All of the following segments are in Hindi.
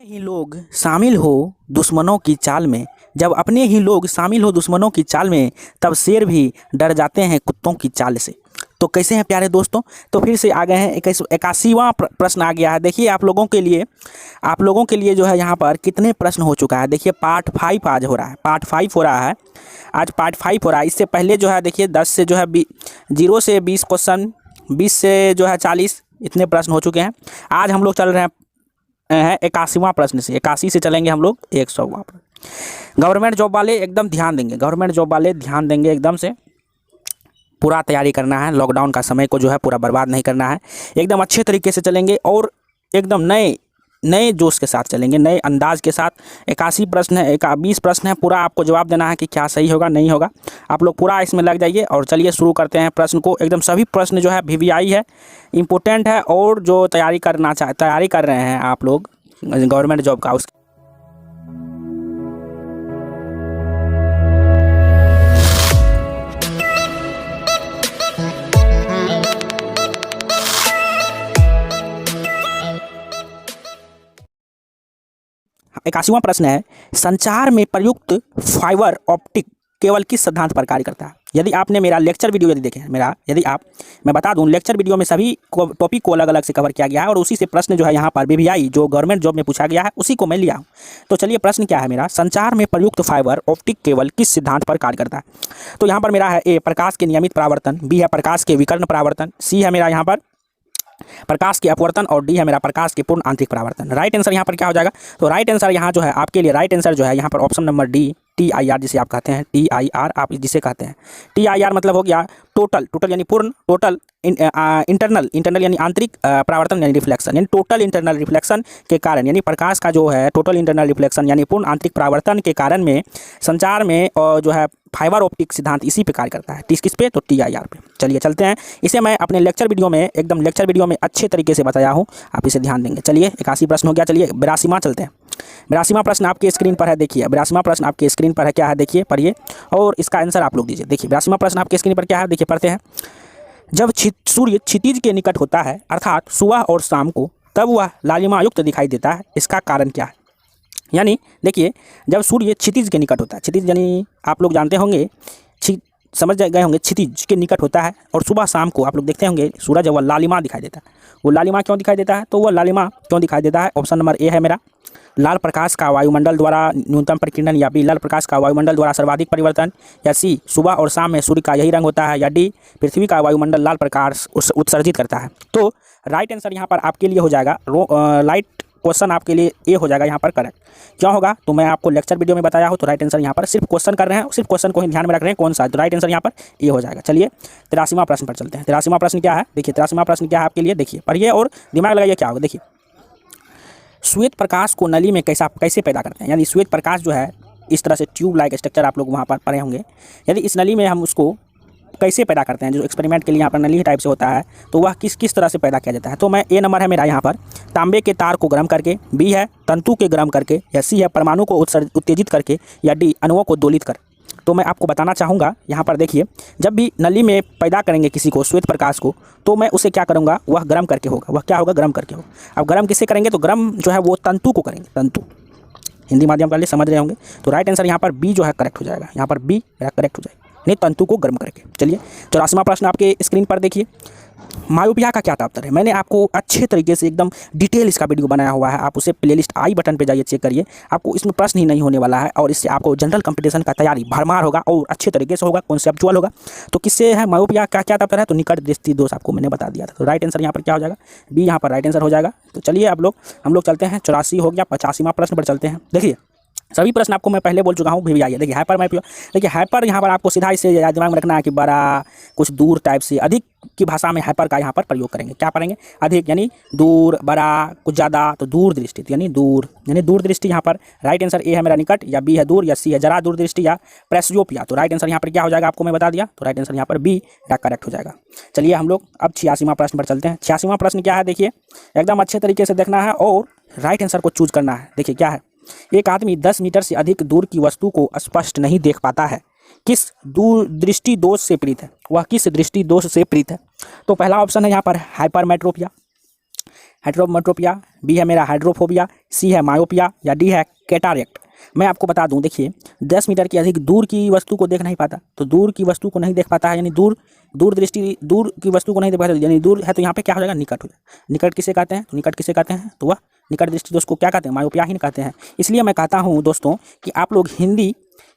ही लोग शामिल हो दुश्मनों की चाल में। जब अपने ही लोग शामिल हो दुश्मनों की चाल में, तब शेर भी डर जाते हैं कुत्तों की चाल से। तो कैसे हैं प्यारे दोस्तों? तो फिर से आ गए हैं 81वां प्रश्न आ गया है। देखिए आप लोगों के लिए जो है यहाँ पर कितने प्रश्न हो चुका है। देखिए पार्ट 5 आज हो रहा है, पार्ट 5 हो रहा है, आज पार्ट 5 हो रहा है। इससे पहले जो है देखिए 10 से जो है 0 से 20 क्वेश्चन, 20 से जो है 40 इतने प्रश्न हो चुके हैं। आज हम लोग चल रहे हैं 81वां प्रश्न से, 81 से चलेंगे हम लोग 100वां प्रश्न। गवर्नमेंट जॉब वाले एकदम ध्यान देंगे, गवर्नमेंट जॉब वाले ध्यान देंगे एकदम से। पूरा तैयारी करना है, लॉकडाउन का समय को जो है पूरा बर्बाद नहीं करना है। एकदम अच्छे तरीके से चलेंगे और एकदम नए नए जोश के साथ चलेंगे, नए अंदाज के साथ। 81 प्रश्न है, 20 प्रश्न है, पूरा आपको जवाब देना है कि क्या सही होगा नहीं होगा। आप लोग पूरा इसमें लग जाइए और चलिए शुरू करते हैं प्रश्न को। एकदम सभी प्रश्न जो है VVI है, इम्पोर्टेंट है। और जो तैयारी कर रहे हैं आप लोग गवर्नमेंट जॉब का, उस 81वां प्रश्न है, संचार में प्रयुक्त फाइबर ऑप्टिक केवल किस सिद्धांत पर कार्य करता है। यदि आपने मेरा लेक्चर वीडियो यदि देखे हैं, मैं बता दूं, लेक्चर वीडियो में सभी टॉपिक को अलग अलग से कवर किया गया है और उसी से प्रश्न जो है यहाँ पर VVI जो गवर्नमेंट जॉब में पूछा गया है उसी को मैं लिया हूँ। तो चलिए प्रश्न क्या है मेरा, संचार में प्रयुक्त फाइबर ऑप्टिक केवल किस सिद्धांत पर कार्य करता है। तो यहाँ पर मेरा है A प्रकाश के नियमित परावर्तन, B है प्रकाश के विकर्ण परावर्तन, C है मेरा यहाँ पर प्रकाश के अपवर्तन और D है मेरा प्रकाश के पूर्ण आंतरिक परावर्तन। राइट आंसर यहाँ पर क्या हो जाएगा? तो राइट आंसर यहाँ जो है आपके लिए राइट आंसर जो है यहाँ पर ऑप्शन नंबर D TIR, जिसे आप कहते हैं TIR, आप जिसे कहते हैं TIR मतलब हो गया टोटल यानी पूर्ण, टोटल इंटरनल यानी आंतरिक परावर्तन यानी रिफ्लेक्शन, यानी टोटल इंटरनल रिफ्लेक्शन के कारण, यानी प्रकाश का जो है टोटल इंटरनल रिफ्लेक्शन यानी पूर्ण आंतरिक परावर्तन के कारण में संचार में जो है फाइबर ऑप्टिक सिद्धांत इसी पे कार्य करता है। किस पे? तो TIR पे। चलिए चलते हैं, इसे मैं अपने लेक्चर वीडियो में अच्छे तरीके से बताया हूँ, आप इसे ध्यान देंगे। चलिए 81 प्रश्न हो गया, चलिए 82वां चलते हैं। 82वां प्रश्न आपके स्क्रीन पर है, देखिए 82वां प्रश्न आपके स्क्रीन पर है, क्या है देखिए, पढ़िए और इसका आंसर आप लोग दीजिए। देखिए 82वां प्रश्न आपके स्क्रीन पर क्या है, देखिए पढ़ते हैं। जब सूर्य क्षितिज के निकट होता है, अर्थात सुबह और शाम को, तब वह लालिमा युक्त दिखाई देता है, इसका कारण क्या है। यानी देखिए जब सूर्य क्षितिज के निकट होता है, क्षितिज यानी आप लोग जानते होंगे, समझ गए होंगे, क्षितिज के निकट होता है और सुबह शाम को आप लोग देखते होंगे सूरज वह लालिमा दिखाई देता है। वो लालिमा क्यों दिखाई देता है? तो वह लालिमा क्यों दिखाई देता है, ऑप्शन नंबर A है मेरा, लाल प्रकाश का वायुमंडल द्वारा न्यूनतम प्रकीर्णन, या B लाल प्रकाश का वायुमंडल द्वारा सर्वाधिक परिवर्तन, या C सुबह और शाम में सूर्य का यही रंग होता है, या D पृथ्वी का वायुमंडल लाल प्रकाश उत्सर्जित करता है। तो राइट आंसर यहाँ पर आपके लिए हो जाएगा, राइट क्वेश्चन आपके लिए A हो जाएगा यहाँ पर करेक्ट। क्यों होगा? तो मैं आपको लेक्चर वीडियो में बताया हूँ। तो राइट आंसर यहाँ पर सिर्फ क्वेश्चन कर रहे हैं, सिर्फ क्वेश्चन को ही ध्यान में रख रहे हैं कौन सा, तो राइट आंसर यहाँ पर A हो जाएगा। चलिए 83वां प्रश्न पर चलते हैं। 83वां प्रश्न क्या है, देखिए 83वां प्रश्न क्या है आपके लिए, देखिए पढ़िए और दिमाग लगाइए क्या होगा। देखिए श्वेत प्रकाश को नली में कैसे पैदा करते हैं। यानी श्वेत प्रकाश जो है इस तरह से ट्यूब लाइक स्ट्रक्चर आप लोग वहाँ पर पढ़े होंगे। यदि इस नली में हम उसको कैसे पैदा करते हैं, जो एक्सपेरिमेंट के लिए यहाँ पर नली टाइप से होता है, तो वह किस तरह से पैदा किया जाता है। तो मैं A नंबर है मेरा यहाँ पर तांबे के तार को गर्म करके, B है तंतु के गर्म करके, या C है परमाणु को उत्तेजित करके, या D अणुओं को दोलित कर। तो मैं आपको बताना चाहूँगा यहाँ पर देखिए, जब भी नली में पैदा करेंगे किसी को श्वेत प्रकाश को, तो मैं उसे क्या करूँगा, वह गर्म करके होगा। वह क्या होगा? गर्म करके होगा। अब गर्म किससे करेंगे? तो गर्म जो है वो तंतु को करेंगे, तंतु, हिंदी माध्यम वाले समझ रहे होंगे। तो राइट आंसर यहाँ पर B जो है करेक्ट हो जाएगा, यहाँ पर B करेक्ट हो जाएगा, नहीं तंतु को गर्म करके। चलिए 84वां प्रश्न आपके स्क्रीन पर देखिए, मायोपिया का क्या तात्पर्य है। मैंने आपको अच्छे तरीके से एकदम डिटेल इसका वीडियो बनाया हुआ है, आप उसे प्लेलिस्ट आई बटन पे जाइए, चेक करिए। आपको इसमें प्रश्न ही नहीं होने वाला है और इससे आपको जनरल कंपटीशन का तैयारी भरमार होगा और अच्छे तरीके से होगा, कॉन्सेप्चुअल होगा। तो किससे है मायोपिया का क्या तात्पर्य है? तो निकट दृष्टि दोष आपको मैंने बता दिया था। तो राइट आंसर यहाँ पर क्या हो जाएगा? B यहाँ पर राइट आंसर हो जाएगा। तो चलिए हम लोग चलते हैं, 84 हो गया, 85वां प्रश्न पर चलते हैं। देखिए सभी प्रश्न आपको मैं पहले बोल चुका हूँ VVI। देखिए हाइपर मैपियो, देखिए हाइपर यहाँ पर आपको सीधा इसे दिमाग में रखना है कि बड़ा कुछ दूर टाइप से, अधिक की भाषा में हाइपर का यहाँ पर प्रयोग करेंगे। क्या पढ़ेंगे? अधिक यानी दूर, बड़ा, कुछ ज़्यादा, तो दूर दृष्टि यानी दूर दृष्टि। यहाँ पर राइट आंसर A है मेरा निकट, या B है दूर, या C है जरा दूर दृष्टि, या प्रेसयोपिया। तो राइट आंसर यहाँ पर क्या हो जाएगा आपको मैं बता दिया। तो राइट आंसर यहाँ पर B करेक्ट हो जाएगा। चलिए हम लोग अब 86वां प्रश्न पर चलते हैं। 86वां प्रश्न क्या है, देखिए एकदम अच्छे तरीके से देखना है और राइट आंसर को चूज करना है। देखिए क्या है, एक आदमी 10 मीटर से अधिक दूर की वस्तु को स्पष्ट नहीं देख पाता है, किस दूर दृष्टि दोष से पीड़ित है। वह किस दृष्टि दोष से पीड़ित है? तो पहला ऑप्शन है यहाँ पर हाइपरमेट्रोपिया, हाइड्रोमेट्रोपिया, बी है मेरा हाइड्रोफोबिया, सी है मायोपिया या डी है कैटारेक्ट। मैं आपको बता दूं, देखिए 10 मीटर की अधिक दूर की वस्तु को देख नहीं पाता, तो दूर की वस्तु को नहीं देख पाता है यानी दूर दृष्टि, दूर की वस्तु को नहीं देख पाता यानी दूर है, तो यहाँ पे क्या हो जाएगा, निकट हो जाएगा। निकट किसे कहते हैं, तो निकट किसे कहते हैं, तो वह निकट दृष्टि दोष को क्या कहते हैं, मायोपिया ही कहते हैं। इसलिए मैं कहता हूँ दोस्तों कि आप लोग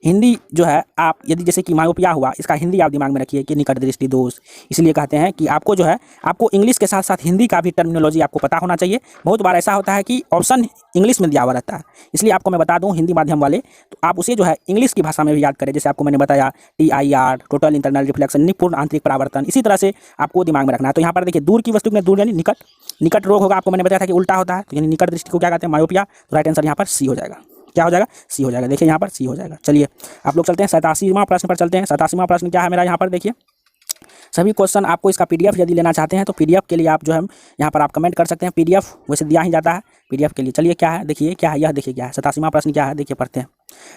हिंदी जो है, आप यदि जैसे कि मायोपिया हुआ, इसका हिंदी आप दिमाग में रखिए कि निकट दृष्टि दोष। इसलिए कहते हैं कि आपको जो है, आपको इंग्लिश के साथ साथ हिंदी का भी टर्मिनोलॉजी आपको पता होना चाहिए। बहुत बार ऐसा होता है कि ऑप्शन इंग्लिश में दिया हुआ रहता है, इसलिए आपको मैं बता दूं हिंदी माध्यम वाले, तो आप उसे जो है इंग्लिश की भाषा में भी याद करें। जैसे आपको मैंने बताया TIR, टोटल इंटरनल रिफ्लेक्शन, पूर्ण आंतरिक परावर्तन, इसी तरह से आपको दिमाग में रखना है। तो यहाँ पर देखिए दूर की वस्तु में दूर यानी निकट, निकट रोग होगा, आपको मैंने बताया था कि उल्टा होता है, तो यानी निकट दृष्टि को क्या कहते हैं, मायोपिया। तो राइट आंसर यहाँ पर सी हो जाएगा। क्या हो जाएगा, सी हो जाएगा। देखिए यहाँ पर सी हो जाएगा। चलिए आप लोग चलते हैं 87वां प्रश्न पर चलते हैं। 87वां प्रश्न क्या है मेरा, यहाँ पर देखिए सभी क्वेश्चन आपको इसका PDF यदि लेना चाहते हैं तो PDF के लिए आप जो है यहाँ पर आप कमेंट कर सकते हैं। PDF वैसे दिया ही जाता है PDF के लिए। चलिए क्या है, देखिए क्या है, यह देखिए क्या है 87वां प्रश्न क्या है, देखिए पढ़ते हैं।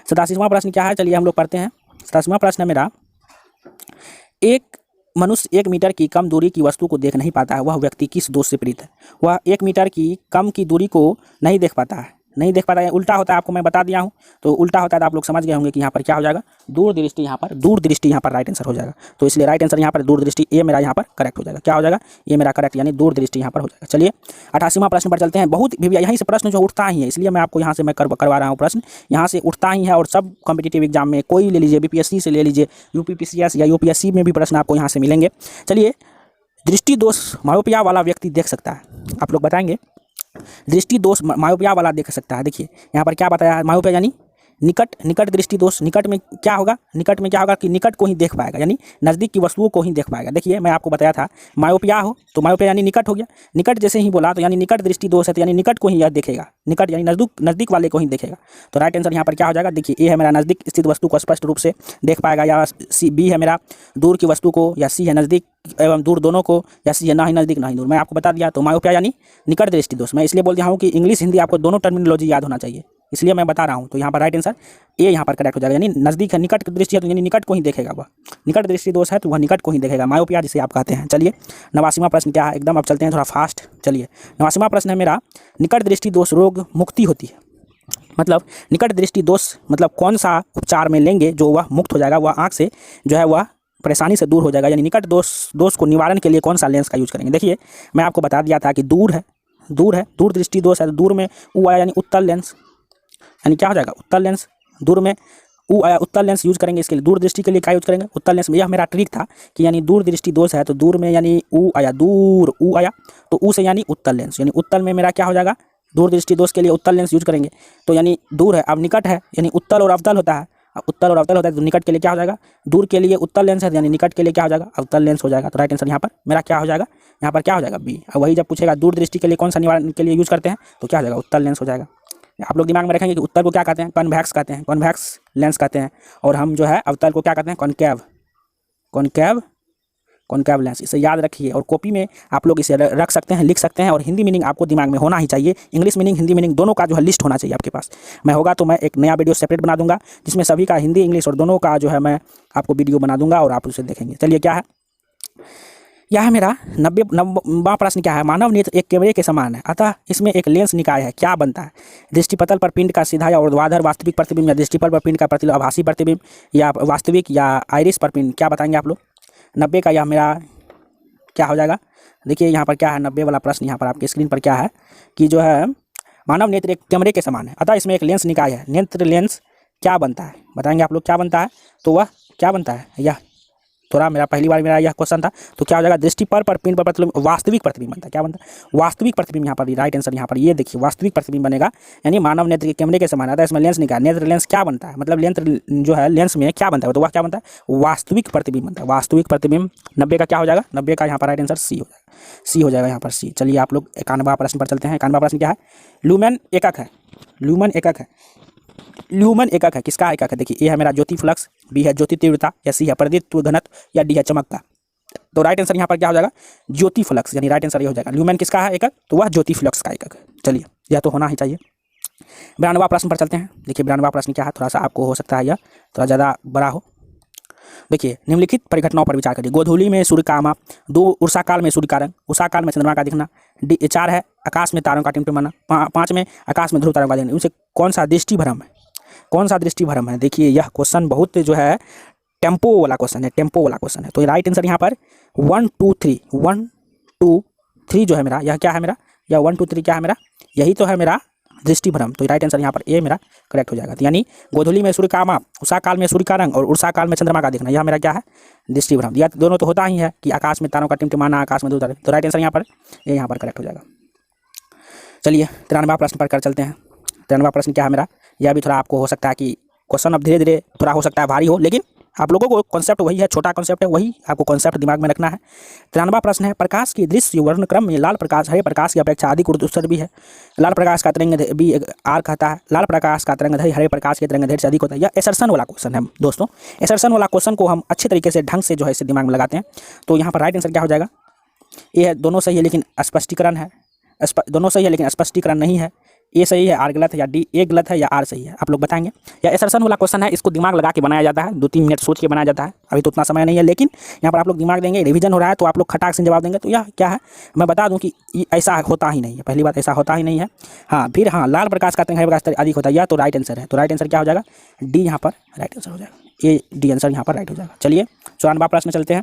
87वां प्रश्न क्या है, चलिए हम लोग पढ़ते हैं। 87वां प्रश्न है मेरा, एक मनुष्य 1 मीटर की कम दूरी की वस्तु को देख नहीं पाता है, वह व्यक्ति किस दोष से पीड़ित है। वह 1 मीटर की कम की दूरी को नहीं देख पाता है, नहीं देख पाता है, उल्टा होता है, आपको मैं बता दिया हूँ। तो उल्टा होता है तो आप लोग समझ गए होंगे कि यहाँ पर क्या हो जाएगा, दूर दृष्टि। यहाँ पर दूर दृष्टि यहाँ पर राइट आंसर हो जाएगा। तो इसलिए राइट आंसर यहाँ पर दूर दृष्टि, ये मेरा यहाँ पर करेक्ट हो जाएगा। क्या हो जाएगा, ये मेरा करेक्ट यानी दूर दृष्टि यहाँ पर हो जाएगा। चलिए 88वां प्रश्न पर चलते हैं। बहुत भी यहीं से प्रश्न जो उठता ही है, इसलिए मैं आपको यहाँ से मैं करवा रहा हूँ, प्रश्न यहाँ से उठता ही है। और सब कॉम्पिटिटिव एग्जाम में कोई ले लीजिए, BPSC से ले लीजिए, UPPCS या UPSC में भी प्रश्न आपको यहाँ से मिलेंगे। चलिए, दृष्टि दोष मायोपिया वाला व्यक्ति देख सकता है, आप लोग बताएंगे दृष्टि दोष मायोपिया वाला देख सकता है। देखिए यहाँ पर क्या बताया, मायोपिया यानी निकट दृष्टि दोष। निकट में क्या होगा, निकट में क्या होगा कि निकट को ही देख पाएगा, यानी नज़दीक की वस्तुओं को ही देख पाएगा। देखिए मैं आपको बताया था मायोपिया हो तो मायोपिया यानी निकट हो गया, निकट जैसे ही बोला तो यानी निकट दृष्टि दोष है, तो यानी निकट को ही यह देखेगा, निकट यानी नज़दीक वाले को ही देखेगा। तो राइट आंसर यहाँ पर क्या हो जाएगा, देखिए ए है मेरा नज़दीक स्थित वस्तु को स्पष्ट रूप से देख पाएगा, या बी है मेरा दूर की वस्तु को, या सी है नज़दीक एवं दूर दोनों को, या सी है ना ही नज़दीक ना ही दूर। मैं आपको बता दिया। तो मायोपिया यानी निकट दृष्टि दोष। मैं इसलिए बोल दिया हूँ कि इंग्लिश हिंदी आपको दोनों टर्मिनोलॉजी याद होना चाहिए, इसलिए मैं बता रहा हूँ। तो यहाँ पर राइट आंसर ए यहाँ पर करेक्ट हो जाएगा, यानी नज़दीक है, निकट दृष्टि है तो यानी निकट को ही देखेगा, वह निकट दृष्टि दोष है तो वह निकट को ही देखेगा, मायोपिया जिसे आप कहते हैं। चलिए 89वां प्रश्न क्या है, एकदम अब चलते हैं थोड़ा फास्ट। चलिए 89वां प्रश्न है मेरा, निकट दृष्टि दोष रोग मुक्ति होती है, मतलब निकट दृष्टि दोष मतलब कौन सा उपचार में लेंगे जो वह मुक्त हो जाएगा, वह आँख से जो है वह परेशानी से दूर हो जाएगा, यानी निकट दोष को निवारण के लिए कौन सा लेंस का यूज करेंगे। देखिए मैं आपको बता दिया था कि दूर दृष्टि दोष है तो दूर में ऊ आया यानी उत्तल लेंस, यानी क्या हो जाएगा उत्तल लेंस। दूर में ऊ आया उत्तल लेंस यूज करेंगे, इसके लिए दूर दृष्टि के लिए क्या यूज करेंगे, उत्तल लेंस। यह मेरा ट्रिक था कि यानी दूर दृष्टि दोष है तो दूर में यानी ऊ आया, दूर ऊ आया तो ऊ से यानी उत्तल लेंस, यानी उत्तल में मेरा क्या हो जाएगा, दूर दृष्टि दोष के लिए उत्तल लेंस यूज करेंगे। तो यानी दूर है, अब निकट है, यानी उत्तल और अवतल होता है, उत्तल और अवतल होता है तो निकट के लिए क्या हो जाएगा, दूर के लिए उत्तल लेंस है यानी निकट के लिए क्या हो जाएगा, अवतल लेंस हो जाएगा। तो राइट आंसर यहाँ पर मेरा क्या हो जाएगा, यहाँ पर क्या हो जाएगा बी। अब वही जब पूछेगा दूर दृष्टि के लिए कौन सा निवारण के लिए यूज करते हैं तो क्या हो जाएगा, उत्तल लेंस हो जाएगा। आप लोग दिमाग में रखेंगे कि उत्तल को क्या कहते हैं, कॉन्वेक्स कहते हैं, कॉन्वेक्स लेंस कहते हैं, और हम जो है अवतल को क्या कहते हैं, कॉनकेव लेंस। इसे याद रखिए और कॉपी में आप लोग इसे रख सकते हैं, लिख सकते हैं। और हिंदी मीनिंग आपको दिमाग में होना ही चाहिए, इंग्लिश मीनिंग हिंदी मीनिंग दोनों का जो है लिस्ट होना चाहिए आपके पास। मैं होगा तो मैं एक नया वीडियो सेपरेट बना दूंगा जिसमें सभी का हिंदी इंग्लिश और दोनों का जो है मैं आपको वीडियो बना दूंगा और आप उसे देखेंगे। चलिए क्या है, यह है मेरा 90वां प्रश्न क्या है, मानव नेत्र एक कैमरे के समान है, अतः इसमें एक लेंस निकाय है, क्या बनता है। दृष्टिपटल पर पिंड का सीधा या ऊर्ध्वाधर वास्तविक प्रतिबिंब, या दृष्टिपटल पर पिंड का प्रतिबिंब आभासी प्रतिबिंब, या वास्तविक या आइरिस पर पिंड, क्या बताएंगे आप लोग। 90 का यह मेरा क्या हो जाएगा, देखिए यहाँ पर क्या है 90 वाला प्रश्न, यहाँ पर आपके स्क्रीन पर क्या है कि जो है मानव नेत्र एक कैमरे के समान है, अतः इसमें एक लेंस निकाय है, नेत्र लेंस क्या बनता है, बताएंगे आप लोग क्या बनता है। तो वह क्या बनता है, यह थोड़ा मेरा पहली बार मेरा यह क्वेश्चन था, तो क्या हो जाएगा दृष्टि पर पिंड पर प्रतिबिंब वास्तविक प्रतिबिंब बनता है, क्या बनता है वास्तविक प्रतिबिंब। यहाँ पर राइट आंसर यहाँ पर ये देखिए वास्तविक प्रतिबिंब बनेगा, यानी मानव नेत्र के कैमरे के समान आता है, इसमें लेंस निकाय, नेत्र लेंस क्या बनता है, मतलब नेत्र जो है लेंस में क्या बनता है, तो वह क्या बनता है वास्तविक प्रतिबिंब बनता है, वास्तविक प्रतिबिंब। 90 का क्या हो जाएगा, 90 का यहाँ पर राइट आंसर सी हो जाएगा, सी हो जाएगा यहाँ पर सी। चलिए आप लोग 91वां प्रश्न पर चलते हैं। 91वां प्रश्न क्या है, ल्यूमेन एकक है, ल्यूमेन एकक है, ल्यूमेन एकक है, किसका एकक है। देखिए ए है मेरा ज्योति फ्लक्स, बी है ज्योति तीव्रता, या सी है प्रतिध्वनि घनत्व, या डी है चमक का। तो राइट आंसर यहाँ पर क्या हो जाएगा ज्योति फ्लक्स, यानी राइट आंसर ये हो जाएगा। ल्यूमेन किसका है एकक, तो वह ज्योति फ्लक्स का एकक है। चलिए यह तो होना ही चाहिए। 92वां प्रश्न पर चलते हैं। देखिए 92वां प्रश्न क्या है, थोड़ा सा आपको हो सकता है यह थोड़ा ज़्यादा बड़ा हो। देखिए निम्नलिखित परिघटनाओं पर विचार करिए। गोधूली में सूर्य का आमा, 2 उषा काल में सूर्य का रंग, उषा काल में चंद्रमा का दिखना, 4 है आकाश में तारों का टिमटिमाना, 5 में आकाश में ध्रुव तारों का दिखना, उनसे कौन सा दृष्टि भ्रम है? कौन सा दृष्टि भ्रम है? देखिए यह क्वेश्चन बहुत जो है टेम्पो वाला क्वेश्चन है, टेम्पो वाला क्वेश्चन है। तो राइट आंसर यहाँ पर 1 2 3, 1 2 3 जो है मेरा, यह क्या है मेरा, यह 1 2 3 क्या है मेरा, यही तो है मेरा दृष्टि भ्रम। तो राइट आंसर यहाँ पर ए मेरा करेक्ट हो जाएगा। तो यानी गोधूली में सूर्य का माप, उषा काल में सूर्य का रंग और उषा काल में चंद्रमा का दिखना, यह मेरा क्या है, दृष्टि भ्रम। यह दोनों तो होता ही है कि आकाश में तारों का टिमटिमाना, आकाश में ध्रुव तारे। तो राइट आंसर यहाँ पर ये यहाँ पर करेक्ट हो जाएगा। चलिए 93वां प्रश्न पर कर चलते हैं। 93वां प्रश्न क्या है मेरा, यह भी थोड़ा आपको हो सकता है कि क्वेश्चन अब धीरे धीरे थोड़ा हो सकता है भारी हो, लेकिन आप लोगों को कॉन्सेप्ट वही है, छोटा कॉन्सेप्ट है, वही आपको कॉन्सेप्ट दिमाग में रखना है। 93वां प्रश्न है, प्रकाश की दृश्य वर्ण क्रम में लाल प्रकाश हरे प्रकाश की अपेक्षा अधिक उत्सर्ग भी है। लाल प्रकाश का तरंग भी आर कहता है, लाल प्रकाश का तरंगदैर्घ्य हरे प्रकाश के तरंगदैर्घ्य से अधिक होता है। यह एसर्शन वाला क्वेश्चन है दोस्तों। एसर्शन वाला क्वेश्चन को हम अच्छे तरीके से ढंग से जो है इसे दिमाग में लगाते हैं। तो यहाँ पर राइट आंसर क्या हो जाएगा, ये है, दोनों सही है लेकिन स्पष्टीकरण है, दोनों सही है लेकिन स्पष्टीकरण नहीं है। ए सही है, आर गलत है, या डी ए गलत है या आर सही है, आप लोग बताएंगे। या एसर्शन वाला क्वेश्चन है, इसको दिमाग लगा के बनाया जाता है, 2-3 मिनट सोच के बनाया जाता है। अभी तो उतना समय नहीं है, लेकिन यहाँ पर आप लोग दिमाग देंगे, रिवीजन हो रहा है तो आप लोग खटाक से जवाब देंगे। तो यह क्या है, मैं बता दूं कि ऐसा होता ही नहीं है, पहली बात ऐसा होता ही नहीं है। हाँ, फिर हाँ, लाल प्रकाश का तरंग हरे प्रकाश अधिक होता है, यह तो राइट आंसर है। तो राइट आंसर क्या हो जाएगा, डी यहाँ पर राइट आंसर हो जाएगा, ए डी आंसर यहाँ पर राइट हो जाएगा। चलिए 94वां प्रश्न चलते हैं।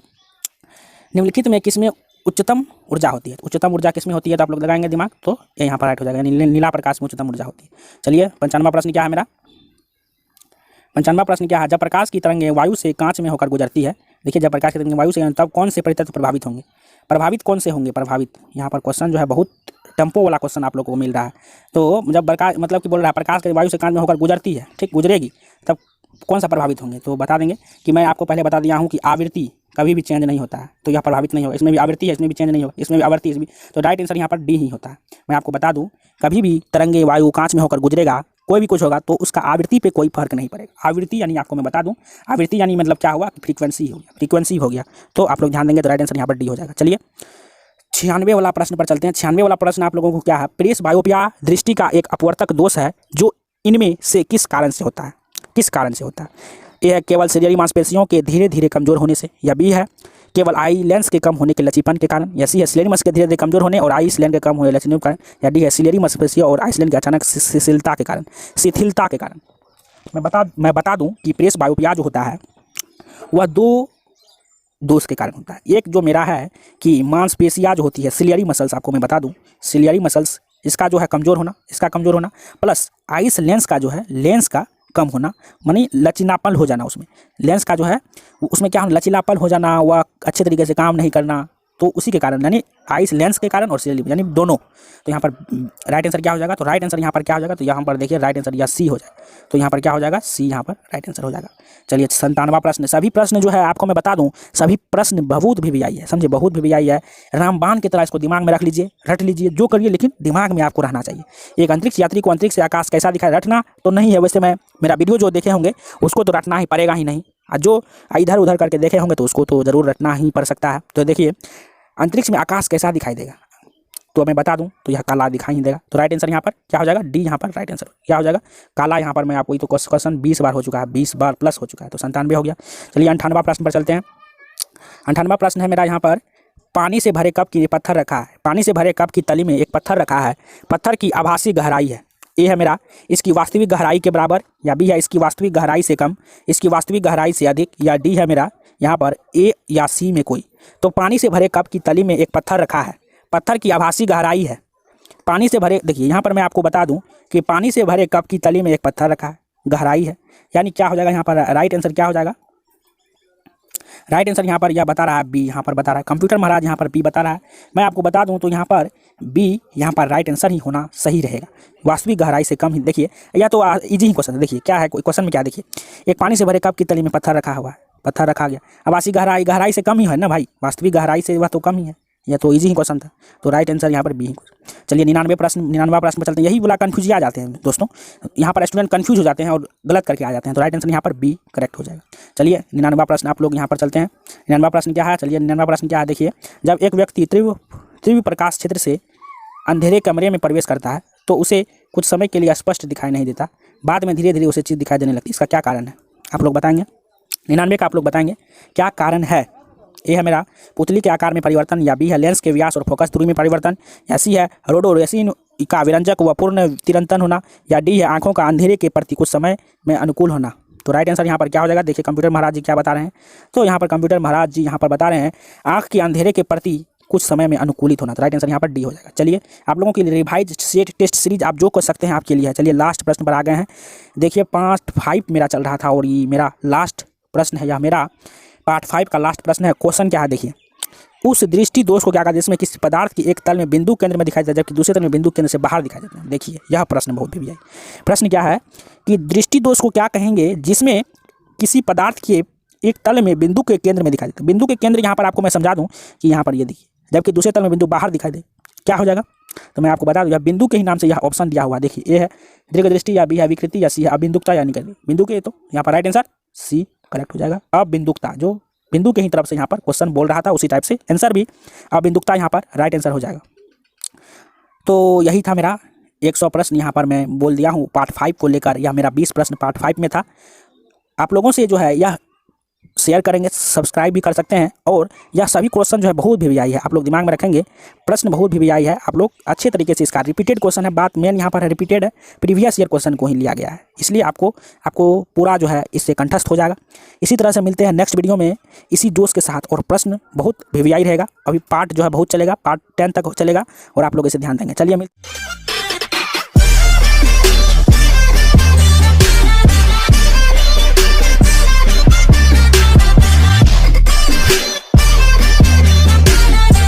निम्नलिखित में किसमें उच्चतम ऊर्जा होती है? उच्चतम ऊर्जा किसमें होती है? तो आप लोग लगाएंगे दिमाग, तो ये यहाँ पर राइट हो जाएगा, नीला प्रकाश में उच्चतम ऊर्जा होती है। चलिए 95वां प्रश्न क्या है मेरा, 95वां प्रश्न क्या है, जब प्रकाश की तरंगें वायु से कांच में होकर गुजरती है, देखिए जब प्रकाश की तरंगें वायु से, तब कौन से परितत्व प्रभावित होंगे? प्रभावित कौन से होंगे? प्रभावित, यहाँ पर क्वेश्चन जो है बहुत टेम्पो वाला क्वेश्चन आप लोगों को मिल रहा है। तो जब प्रकाश मतलब कि बोल रहा है प्रकाश के वायु से कांच में होकर गुजरती है, ठीक, गुजरेगी, तब कौन सा प्रभावित होंगे? तो बता देंगे कि मैं आपको पहले बता दिया हूँ कि आवृत्ति कभी भी चेंज नहीं होता है, तो यह प्रभावित नहीं होगा। इसमें भी आवृत्ति है, इसमें भी चेंज नहीं होगा, इसमें भी आवृत्ति, इसमें, तो राइट आंसर यहाँ पर डी ही होता है। मैं आपको बता दूं, कभी भी तरंगे वायु कांच में होकर गुजरेगा, कोई भी कुछ होगा तो उसका आवृत्ति पे कोई फर्क नहीं पड़ेगा। आवृत्ति यानी आपको मैं बता दूं, आवृत्ति यानी मतलब क्या हुआ, फ्रीक्वेंसी हो गया, फ्रीक्वेंसी हो गया। तो आप लोग ध्यान देंगे तो राइट आंसर यहाँ पर डी हो जाएगा। चलिए 96 वाला प्रश्न पर चलते हैं। 96 वाला प्रश्न आप लोगों को क्या है, प्रेस बायोपिया दृष्टि का एक अपवर्तक दोष है जो इनमें से किस कारण से होता है? किस कारण से होता है? ए है केवल शरीरी मांसपेशियों के धीरे धीरे कमजोर होने से, या बी है केवल आई लेंस के कम होने के लचीपन के कारण, या सी है सिलेरी मस्ल के धीरे धीरे कमजोर होने और आई लेंस के कम होने लचीपन के कारण, या डी है सिलेरी मांसपेशियों और आइसलैंड के अचानक शिथिलता के कारण, शिथिलता के कारण। मैं बता दूं कि प्रेस बायोपिया जो होता है वह दो दोष के कारण होता है। एक जो मेरा है कि मांसपेशियाँ जो होती है, सिलियरी मसल्स, आपको मैं बता दूं सिलियरी मसल्स, इसका जो है कमजोर होना, इसका कमजोर होना, प्लस आइस लेंस का जो है, लेंस का कम होना, मानी लचीलापन हो जाना उसमें, लेंस का जो है उसमें क्या होना, लचीलापन हो जाना, वह अच्छे तरीके से काम नहीं करना, तो उसी के कारण, यानी आइस लेंस के कारण और सिलियरी, यानी दोनों। तो यहाँ पर राइट आंसर क्या हो जाएगा, तो राइट आंसर यहाँ पर क्या हो जाएगा, तो यहाँ पर देखिए राइट आंसर या सी हो जाएगा। तो यहाँ पर क्या हो जाएगा, सी यहाँ पर राइट आंसर हो जाएगा। चलिए 97वां प्रश्न, सभी प्रश्न जो है आपको मैं बता दूं, सभी प्रश्न बहुत VVI है, समझे, बहुत VVI है। रामबाण की तरह इसको दिमाग में रख लीजिए, रट लीजिए, जो करिए लेकिन दिमाग में आपको रहना चाहिए। एक अंतरिक्ष यात्री को अंतरिक्ष से आकाश कैसा दिखाए, रटना तो नहीं है, वैसे मैं मेरा वीडियो जो देखे होंगे उसको तो रटना ही पड़ेगा ही नहीं, जो इधर उधर करके देखे होंगे तो उसको तो ज़रूर रटना ही पड़ सकता है। तो देखिए अंतरिक्ष में आकाश कैसा दिखाई देगा, तो मैं बता दूं तो यह काला दिखाई नहीं देगा। तो राइट आंसर यहाँ पर क्या हो जाएगा, डी यहाँ पर राइट आंसर क्या हो जाएगा, काला। यहाँ पर मैं आपको, तो क्वेश्चन 20 बार हो चुका है, 20 बार प्लस हो चुका है, तो 97 हो गया। चलिए 98वां प्रश्न पर चलते हैं। 98वां प्रश्न है मेरा यहाँ पर, पानी से भरे कप की पत्थर रखा है, पानी से भरे कप की तली में एक पत्थर रखा है, पत्थर की आभासी गहराई है, ए है मेरा इसकी वास्तविक गहराई के बराबर, या बी है इसकी वास्तविक गहराई से कम, इसकी वास्तविक गहराई से अधिक, या डी है मेरा यहाँ पर ए या सी में कोई। तो पानी से भरे कप की तली में एक पत्थर रखा है, पत्थर की आभासी गहराई है, पानी से भरे, देखिए यहाँ पर मैं आपको बता दूं कि पानी से भरे कप की तली में एक पत्थर रखा है, गहराई है, यानी क्या हो जाएगा यहाँ पर राइट आंसर क्या हो जाएगा, राइट आंसर यहाँ पर यह बता रहा है बी, यहाँ पर बता रहा है कंप्यूटर महाराज, यहाँ पर बी बता रहा है। मैं आपको बता दूं तो यहाँ पर बी यहाँ पर राइट आंसर ही होना सही रहेगा, वास्तविक गहराई से कम ही। देखिए या तो इजी ही क्वेश्चन है, देखिए क्या है क्वेश्चन में, क्या देखिए एक पानी से भरे कप की तली में पत्थर रखा हुआ है, पत्थर रखा गया, आभासी गहराई, गहराई से कम ही है ना भाई, वास्तविक गहराई से वह तो कम ही है, यह तो इजी ही क्वेश्चन था। तो राइट आंसर यहाँ पर बी। चलिए 99वां प्रश्न पर चलते हैं। यही बोला कन्फ्यूज आ जाते हैं दोस्तों, यहाँ पर स्टूडेंट कन्फ्यूज हो जाते हैं और गलत करके आ जाते हैं, तो राइट आंसर यहाँ पर बी करेक्ट हो जाएगा। चलिए 99वां प्रश्न आप लोग यहाँ पर चलते हैं। 99वां प्रश्न क्या है, चलिए 99वां प्रश्न क्या है, देखिए जब एक व्यक्ति तीव्र प्रकाश क्षेत्र से अंधेरे कमरे में प्रवेश करता है तो उसे कुछ समय के लिए स्पष्ट दिखाई नहीं देता, बाद में धीरे धीरे उसे चीज़ दिखाई देने लगती है, इसका क्या कारण है? आप लोग बताएंगे, 99 का आप लोग बताएंगे क्या कारण है, ए है मेरा पुतली के आकार में परिवर्तन, या बी है लेंस के व्यास और फोकस दूरी में परिवर्तन, या सी है रोडोरेसिन का विरंजक व पूर्ण तिरंतन होना, या डी है आंखों का अंधेरे के प्रति कुछ समय में अनुकूल होना। तो राइट आंसर यहाँ पर क्या हो जाएगा, देखिए कंप्यूटर महाराज जी क्या बता रहे हैं। तो यहाँ पर कंप्यूटर महाराज जी यहाँ पर बता रहे हैं आँख के अंधेरे के प्रति कुछ समय में अनुकूलित होना। तो राइट आंसर यहाँ पर डी हो जाएगा। चलिए आप लोगों की रिवाइज सेट टेस्ट सीरीज आप जो कर सकते हैं आपके लिए है। चलिए लास्ट प्रश्न पर आ गए हैं। देखिए पार्ट 5 मेरा चल रहा था और ये मेरा लास्ट प्रश्न है, यह मेरा पार्ट 5 का लास्ट प्रश्न है। क्वेश्चन क्या है देखिए, उस दृष्टि दोष को क्या कहते हैं जिसमें किसी पदार्थ की एक तल में बिंदु केंद्र में दिखाई देता है जबकि दूसरे तल में बिंदु केंद्र से बाहर दिखाई देता है। देखिए यह प्रश्न बहुत भी है। प्रश्न क्या है कि दृष्टि दोष को क्या कहेंगे जिसमें किसी पदार्थ के एक तल में बिंदु के केंद्र में दिखाई देता है। बिंदु के केंद्र यहाँ पर आपको मैं समझा दूँ कि यहाँ पर ये देखिए, जबकि दूसरे तल में बिंदु बाहर दिखाई दे, क्या हो जाएगा। तो मैं आपको बता दूँ, यह बिंदु के ही नाम से यह ऑप्शन दिया हुआ। देखिए ए है दीर्घ दृष्टि, या बी है विकृति, या सी है अबिंदुकता या निकट बिंदु के। तो यहाँ पर राइट आंसर सी करेक्ट हो जाएगा। अबिंदुकता, जो बिंदु के ही तरफ से यहाँ पर क्वेश्चन बोल रहा था उसी टाइप से आंसर भी अबिंदुकता यहाँ पर राइट आंसर हो जाएगा। तो यही था मेरा 100 प्रश्न यहाँ पर मैं बोल दिया हूँ पार्ट 5 को लेकर। यह मेरा 20 प्रश्न पार्ट 5 में था। आप लोगों से जो है यह शेयर करेंगे, सब्सक्राइब भी कर सकते हैं। और यह सभी क्वेश्चन जो है बहुत भी आई है, आप लोग दिमाग में रखेंगे, प्रश्न बहुत भी आई है। आप लोग अच्छे तरीके से, इसका रिपीटेड क्वेश्चन है, बात मेन यहाँ पर है रिपीटेड है, प्रीवियस ईयर क्वेश्चन को ही लिया गया है, इसलिए आपको पूरा जो है इससे कंठस्थ हो जाएगा। इसी तरह से मिलते हैं नेक्स्ट वीडियो में इसी जोश के साथ। और प्रश्न बहुत भी रहेगा। अभी पार्ट जो है बहुत चलेगा, पार्ट 10 तक चलेगा और आप लोग इसे ध्यान देंगे। चलिए मिलते